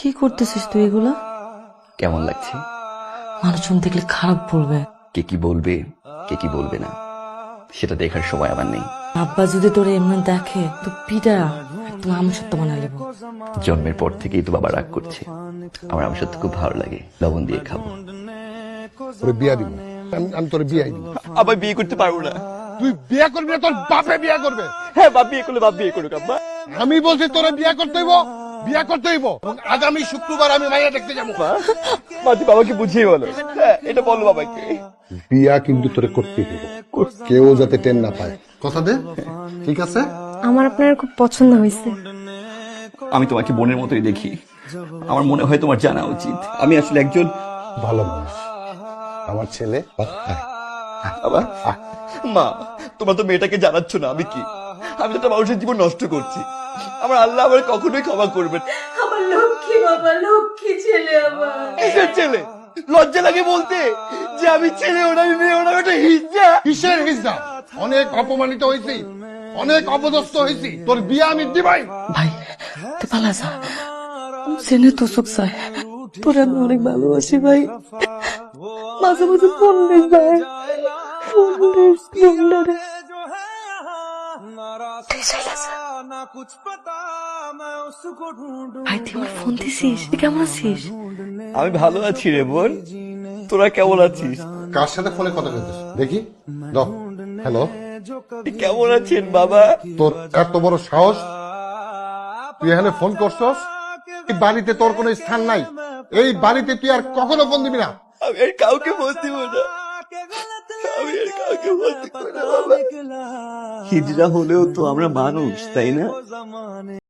কি করতেছিস তুই এগুলা? কেমন লাগছে? মানুষজন দেখলে খারাপ বলবে। কে কি বলবে কে কি বলবে না সেটা দেখার সময় আমার নেই। আব্বা যদি তোর এমনি দেখে তো পিটা একদম আমসত্ব বানা লেব। জন্মের পর থেকেই তো বাবা রাগ করছে। আমার আমসত্ব খুব ভালো লাগে, লবণ দিয়ে খাবো। তোরে বিয়া দিব, আমি তোরে বিয়াই দিব। আবার বিয়ে করতে পারবো না। তুই বিয়া করবি না, তোর বাপে বিয়া করবে। হ্যাঁ, বাপ বিয়ে করলে বাপ বিয়ে করুক আব্বা। আমি বলছি তোরে বিয়া করতে হইব, বিয়া করতে হইব। এবং আগামী শুক্রবার আমি মাইয়া দেখতে যাবো। মা, তুই বাবাকে বুঝিয়ে বলো। হ্যাঁ, এটা বলো বাবাকে। বিয়া কিন্তু তোরে করতেই হইব, কেউ যাতে টেন না পায়। কথা দে, ঠিক আছে? আমার আপনার খুব পছন্দ হয়েছে। আমি তোমাকে বোনের মতোই দেখি। আমার মনে হয় তোমার জানা উচিত আমি আসলে একজন ভালো মানুষ। আমার ছেলে বাবা। মা, তোমরা তো মেয়েটাকে জানাচ্ছ না আমি কি। আমি তো একটা মানুষের জীবন নষ্ট করছি। আমার আল্লাহ আমার কখনোই ক্ষমা করবেন। আমার লক্ষ্মী বাবা, লক্ষ্মী ছেলে আমার। কিসের ছেলে? লজ্জা লাগে বলতে যে আমি ছেলেও না, আমি মেয়েও না, একটা হিজড়া। কিসের হিজড়া? অনেক অপমানিত হয়েছি, অনেক অপদস্থ হয়েছি। তোর বিয়া আমি দিবাই। ভাই তুই পালা যা, জেনে তো সুখ চায়। তোর আমি অনেক ভালোবাসি ভাই। মাঝে মাঝে ফোন দিস ভাই, ফোন দিস বোনটারে। ভাই তুই আমার ফোন দিছিস? তুই কেমন আছিস? আমি ভালো আছি রে বোন, তোরা কেমন আছিস? কার সাথে ফোনে কথা বলছিস দেখি? দাও। হ্যালো, তুই কেমন আছেন বাবা? তোর এত বড় সাহস, তুই এখানে ফোন করছস? এই বাড়িতে তোর কোনো স্থান নাই। এই বাড়িতে তুই আর কখনো ফোন দিবি না। আমি আর কাউকে ফোন দিব না, আমি আর কাউকে ফোন দিব না বাবা। হিজড়া হলেও তো আমরা মানুষ, তাই না?